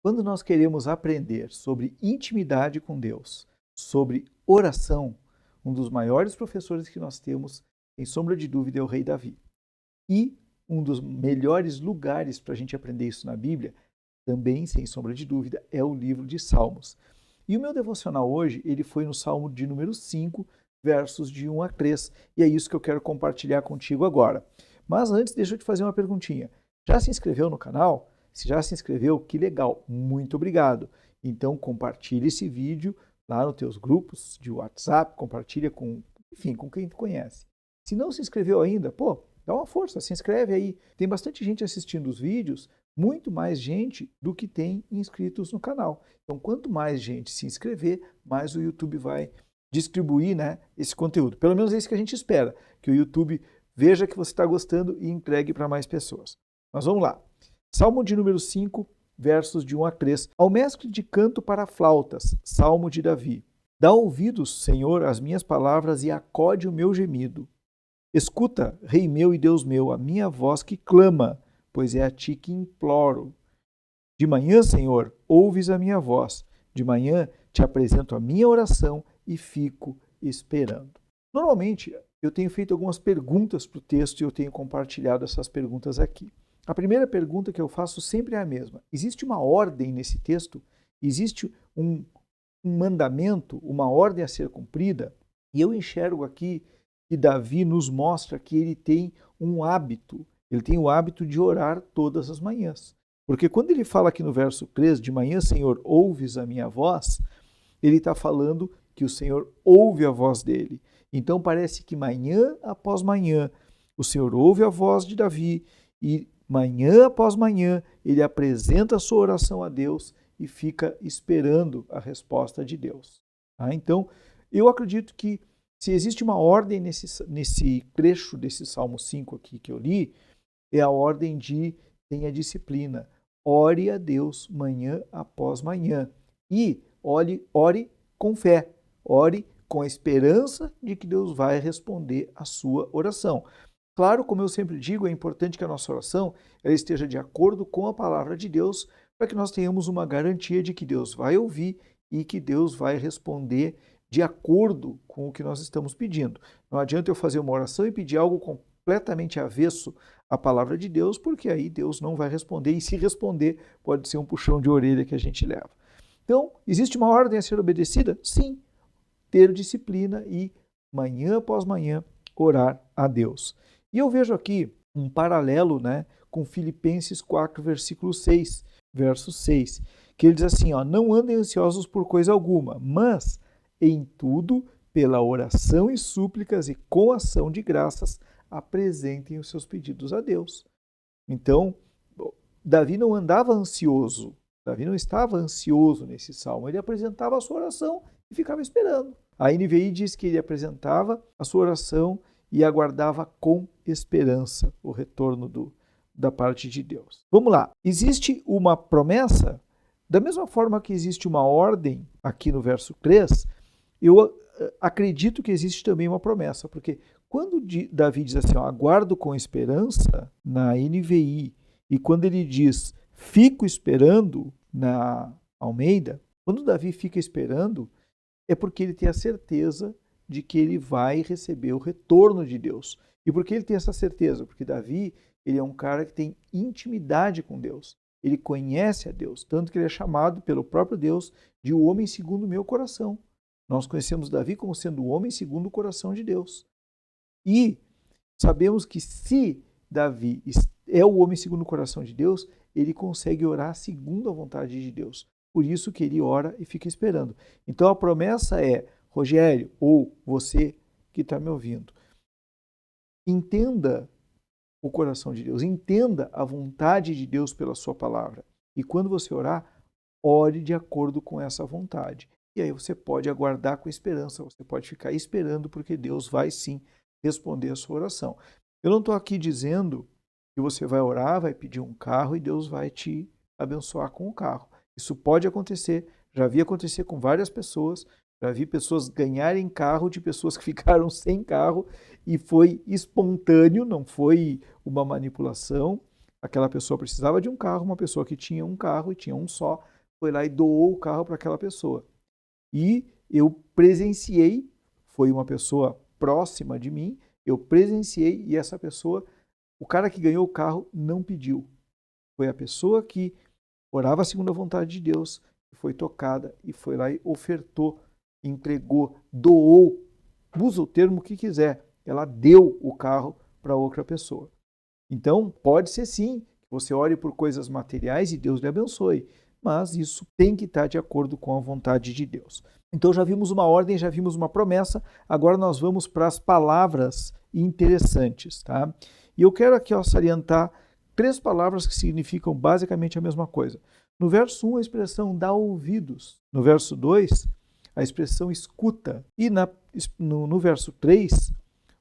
Quando nós queremos aprender sobre intimidade com Deus, sobre oração, um dos maiores professores que nós temos, sem sombra de dúvida, é o rei Davi. E um dos melhores lugares para a gente aprender isso na Bíblia, também, sem sombra de dúvida, é o livro de Salmos. E o meu devocional hoje, ele foi no Salmo de número 5, versos de 1 a 3. E é isso que eu quero compartilhar contigo agora. Mas antes, deixa eu te fazer uma perguntinha. Já se inscreveu no canal? Se já se inscreveu, que legal, muito obrigado. Então compartilhe esse vídeo lá nos teus grupos de WhatsApp, compartilha com, enfim, com quem tu conhece. Se não se inscreveu ainda, dá uma força, se inscreve aí. Tem bastante gente assistindo os vídeos, muito mais gente do que tem inscritos no canal. Então quanto mais gente se inscrever, mais o YouTube vai distribuir, né, esse conteúdo. Pelo menos é isso que a gente espera, que o YouTube veja que você está gostando e entregue para mais pessoas. Mas vamos lá. Salmo de número 5, versos de 1 a 3. Ao mestre de canto para flautas, Salmo de Davi. Dá ouvidos, Senhor, às minhas palavras e acode o meu gemido. Escuta, Rei meu e Deus meu, a minha voz que clama, pois é a ti que imploro. De manhã, Senhor, ouves a minha voz. De manhã te apresento a minha oração e fico esperando. Normalmente, eu tenho feito algumas perguntas para o texto e eu tenho compartilhado essas perguntas aqui. A primeira pergunta que eu faço sempre é a mesma. Existe uma ordem nesse texto? Existe um mandamento, uma ordem a ser cumprida? E eu enxergo aqui que Davi nos mostra que ele tem um hábito. Ele tem o hábito de orar todas as manhãs. Porque quando ele fala aqui no verso 3, de manhã, Senhor, ouves a minha voz, ele está falando que o Senhor ouve a voz dele. Então parece que manhã após manhã, o Senhor ouve a voz de Davi e manhã após manhã, ele apresenta a sua oração a Deus e fica esperando a resposta de Deus. Então, eu acredito que se existe uma ordem nesse trecho desse Salmo 5 aqui que eu li, é a ordem de tenha disciplina. Ore a Deus manhã após manhã. E ore com fé. Ore com a esperança de que Deus vai responder a sua oração. Claro, como eu sempre digo, é importante que a nossa oração ela esteja de acordo com a palavra de Deus, para que nós tenhamos uma garantia de que Deus vai ouvir e que Deus vai responder de acordo com o que nós estamos pedindo. Não adianta eu fazer uma oração e pedir algo completamente avesso à palavra de Deus, porque aí Deus não vai responder, e se responder, pode ser um puxão de orelha que a gente leva. Então, existe uma ordem a ser obedecida? Sim. Ter disciplina e, manhã após manhã, orar a Deus. E eu vejo aqui um paralelo, com Filipenses 4, versículo 6, verso 6, que ele diz assim, não andem ansiosos por coisa alguma, mas em tudo, pela oração e súplicas e com ação de graças, apresentem os seus pedidos a Deus. Então, Davi não andava ansioso, Davi não estava ansioso nesse salmo, ele apresentava a sua oração e ficava esperando. A NVI diz que ele apresentava a sua oração e aguardava com esperança o retorno da parte de Deus. Vamos lá. Existe uma promessa? Da mesma forma que existe uma ordem aqui no verso 3, eu acredito que existe também uma promessa, porque quando Davi diz assim, aguardo com esperança, na NVI, e quando ele diz, fico esperando, na Almeida, quando Davi fica esperando, é porque ele tem a certeza de que ele vai receber o retorno de Deus. E por que ele tem essa certeza? Porque Davi, ele é um cara que tem intimidade com Deus. Ele conhece a Deus, tanto que ele é chamado pelo próprio Deus de o homem segundo o meu coração. Nós conhecemos Davi como sendo o homem segundo o coração de Deus. E sabemos que se Davi é o homem segundo o coração de Deus, ele consegue orar segundo a vontade de Deus. Por isso que ele ora e fica esperando. Então a promessa é, Rogério, ou você que está me ouvindo, entenda o coração de Deus, entenda a vontade de Deus pela sua palavra. E quando você orar, ore de acordo com essa vontade. E aí você pode aguardar com esperança, você pode ficar esperando, porque Deus vai sim responder a sua oração. Eu não estou aqui dizendo que você vai orar, vai pedir um carro e Deus vai te abençoar com o carro. Isso pode acontecer, já vi acontecer com várias pessoas, já vi pessoas ganharem carro de pessoas que ficaram sem carro e foi espontâneo, não foi uma manipulação. Aquela pessoa precisava de um carro, uma pessoa que tinha um carro e tinha um só, foi lá e doou o carro para aquela pessoa. E eu presenciei, foi uma pessoa próxima de mim, eu presenciei e essa pessoa, o cara que ganhou o carro não pediu. Foi a pessoa que orava segundo a vontade de Deus, foi tocada e foi lá e ofertou, entregou, doou, usa o termo que quiser, ela deu o carro para outra pessoa. Então, pode ser sim que você ore por coisas materiais e Deus lhe abençoe, mas isso tem que estar de acordo com a vontade de Deus. Então, já vimos uma ordem, já vimos uma promessa, agora nós vamos para as palavras interessantes, tá? E eu quero aqui salientar 3 palavras que significam basicamente a mesma coisa. No verso 1, a expressão dá ouvidos. No verso 2, a expressão escuta. E no verso 3,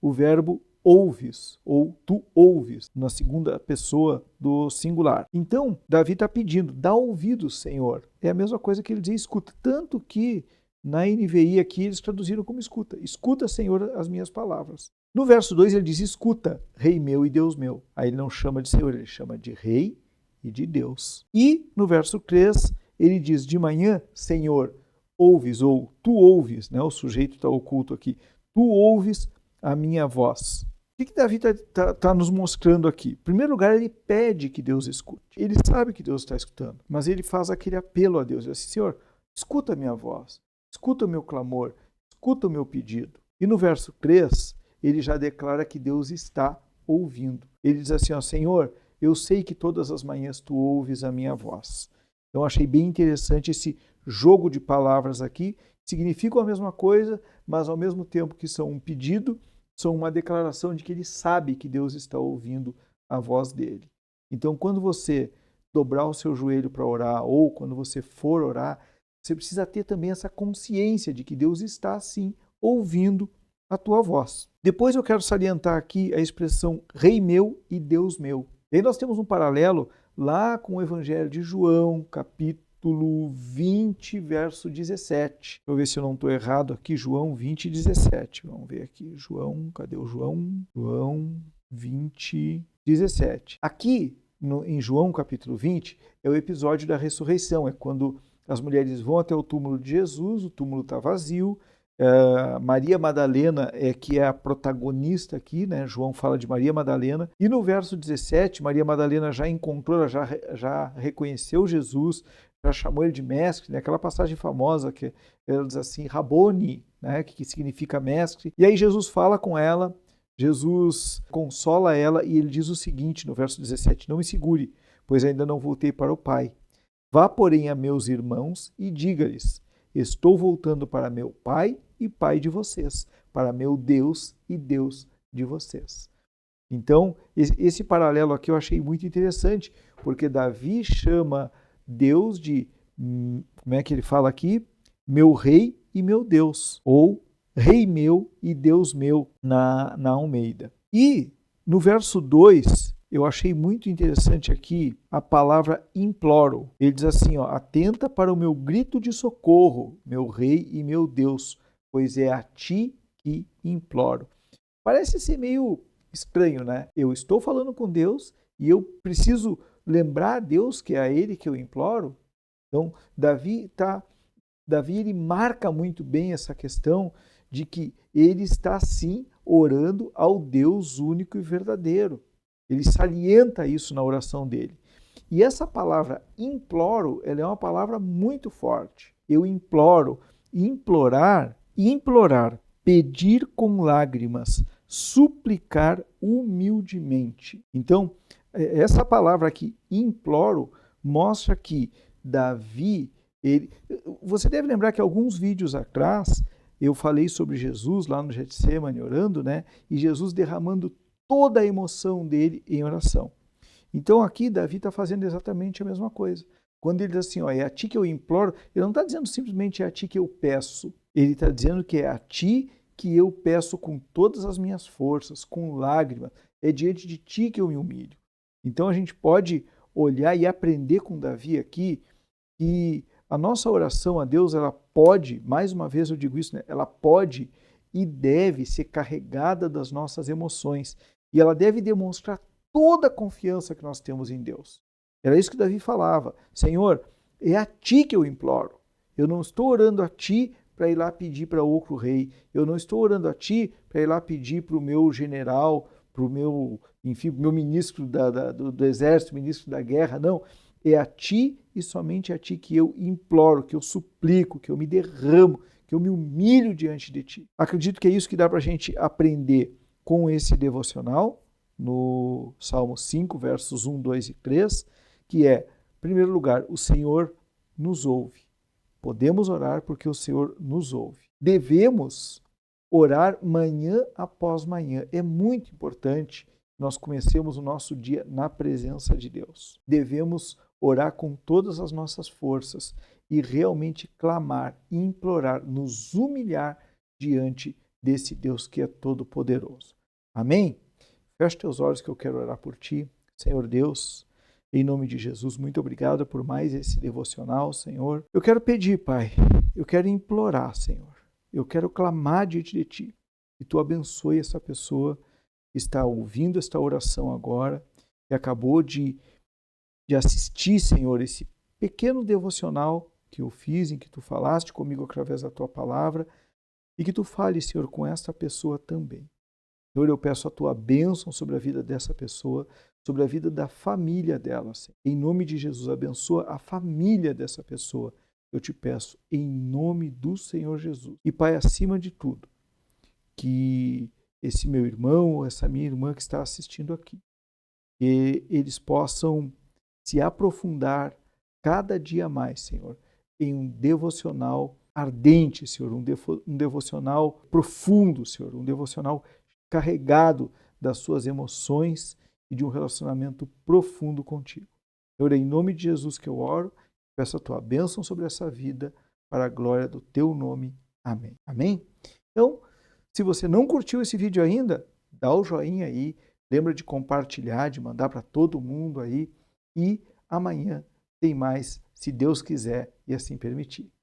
o verbo ouves, ou tu ouves, na segunda pessoa do singular. Então, Davi está pedindo, dá ouvidos, Senhor. É a mesma coisa que ele dizia escuta. Tanto que na NVI aqui eles traduziram como escuta. Escuta, Senhor, as minhas palavras. No verso 2 ele diz escuta, Rei meu e Deus meu. Aí ele não chama de Senhor, ele chama de Rei e de Deus. E no verso 3 ele diz de manhã, Senhor, ouves, ou tu ouves, né? O sujeito está oculto aqui. Tu ouves a minha voz. O que Davi está nos mostrando aqui? Em primeiro lugar, ele pede que Deus escute. Ele sabe que Deus está escutando, mas ele faz aquele apelo a Deus. Ele diz assim, Senhor, escuta a minha voz, escuta o meu clamor, escuta o meu pedido. E no verso 3, ele já declara que Deus está ouvindo. Ele diz assim, Senhor, eu sei que todas as manhãs tu ouves a minha voz. Então, achei bem interessante esse jogo de palavras aqui, significam a mesma coisa, mas ao mesmo tempo que são um pedido, são uma declaração de que ele sabe que Deus está ouvindo a voz dele. Então, quando você dobrar o seu joelho para orar, ou quando você for orar, você precisa ter também essa consciência de que Deus está, sim, ouvindo a tua voz. Depois eu quero salientar aqui a expressão Rei meu e Deus meu. E aí nós temos um paralelo lá com o Evangelho de João, capítulo 20, verso 17. Deixa eu ver se eu não estou errado aqui, João 20, 17. Vamos ver aqui, João, cadê o João? João 20, 17. Aqui, em João capítulo 20, é o episódio da ressurreição, é quando as mulheres vão até o túmulo de Jesus, o túmulo está vazio, Maria Madalena que é a protagonista aqui, né? João fala de Maria Madalena, e no verso 17, Maria Madalena já encontrou, ela já reconheceu Jesus, já chamou ele de mestre, né? Aquela passagem famosa que ela diz assim, Raboni, né? Que significa mestre, e aí Jesus fala com ela, Jesus consola ela e ele diz o seguinte no verso 17, não me segure, pois ainda não voltei para o Pai. Vá, porém, a meus irmãos e diga-lhes, estou voltando para meu Pai e Pai de vocês, para meu Deus e Deus de vocês. Então, esse paralelo aqui eu achei muito interessante, porque Davi chama Deus de, como é que ele fala aqui? Meu Rei e meu Deus, ou Rei meu e Deus meu, na Almeida. E no verso 2, eu achei muito interessante aqui a palavra imploro. Ele diz assim, atenta para o meu grito de socorro, meu Rei e meu Deus, pois é a ti que imploro. Parece ser meio estranho, né? Eu estou falando com Deus e eu preciso lembrar a Deus que é a Ele que eu imploro. Então, Davi ele marca muito bem essa questão de que ele está sim orando ao Deus único e verdadeiro. Ele salienta isso na oração dele. E essa palavra imploro, ela é uma palavra muito forte. Eu imploro, implorar, pedir com lágrimas, suplicar humildemente. Então, essa palavra aqui, imploro, mostra que Davi, você deve lembrar que alguns vídeos atrás eu falei sobre Jesus lá no Getsemane orando, né? E Jesus derramando toda a emoção dele em oração. Então aqui Davi está fazendo exatamente a mesma coisa. Quando ele diz assim, é a ti que eu imploro, ele não está dizendo simplesmente é a ti que eu peço. Ele está dizendo que é a ti que eu peço com todas as minhas forças, com lágrimas. É diante de ti que eu me humilho. Então a gente pode olhar e aprender com Davi aqui que a nossa oração a Deus, ela pode, mais uma vez eu digo isso, né? Ela pode e deve ser carregada das nossas emoções. E ela deve demonstrar toda a confiança que nós temos em Deus. Era isso que Davi falava. Senhor, é a Ti que eu imploro. Eu não estou orando a Ti para ir lá pedir para outro rei. Eu não estou orando a Ti para ir lá pedir para o meu general, para o meu, enfim, meu ministro do exército, ministro da guerra. Não. É a Ti e somente a Ti que eu imploro, que eu suplico, que eu me derramo, que eu me humilho diante de Ti. Acredito que é isso que dá para a gente aprender com esse devocional, no Salmo 5, versos 1, 2 e 3, que é, em primeiro lugar, o Senhor nos ouve. Podemos orar porque o Senhor nos ouve. Devemos orar manhã após manhã. É muito importante que nós comecemos o nosso dia na presença de Deus. Devemos orar com todas as nossas forças e realmente clamar, implorar, nos humilhar diante desse Deus que é todo-poderoso. Amém? Feche teus olhos que eu quero orar por ti. Senhor Deus, em nome de Jesus, muito obrigado por mais esse devocional, Senhor. Eu quero pedir, Pai, eu quero implorar, Senhor. Eu quero clamar diante de Ti. Que Tu abençoe essa pessoa que está ouvindo esta oração agora, que acabou de assistir, Senhor, esse pequeno devocional que eu fiz, em que Tu falaste comigo através da Tua palavra, e que Tu fale, Senhor, com esta pessoa também. Senhor, eu peço a Tua bênção sobre a vida dessa pessoa, sobre a vida da família dela. Senhor. Em nome de Jesus, abençoa a família dessa pessoa. Eu te peço, em nome do Senhor Jesus. E, Pai, acima de tudo, que esse meu irmão ou essa minha irmã que está assistindo aqui, que eles possam se aprofundar cada dia mais, Senhor, em um devocional ardente, Senhor, um devocional profundo, Senhor, um devocional carregado das suas emoções e de um relacionamento profundo contigo. Senhor, é em nome de Jesus que eu oro, peço a tua bênção sobre essa vida, para a glória do teu nome. Amém. Amém? Então, se você não curtiu esse vídeo ainda, dá o joinha aí, lembra de compartilhar, de mandar para todo mundo aí, e amanhã tem mais, se Deus quiser e assim permitir.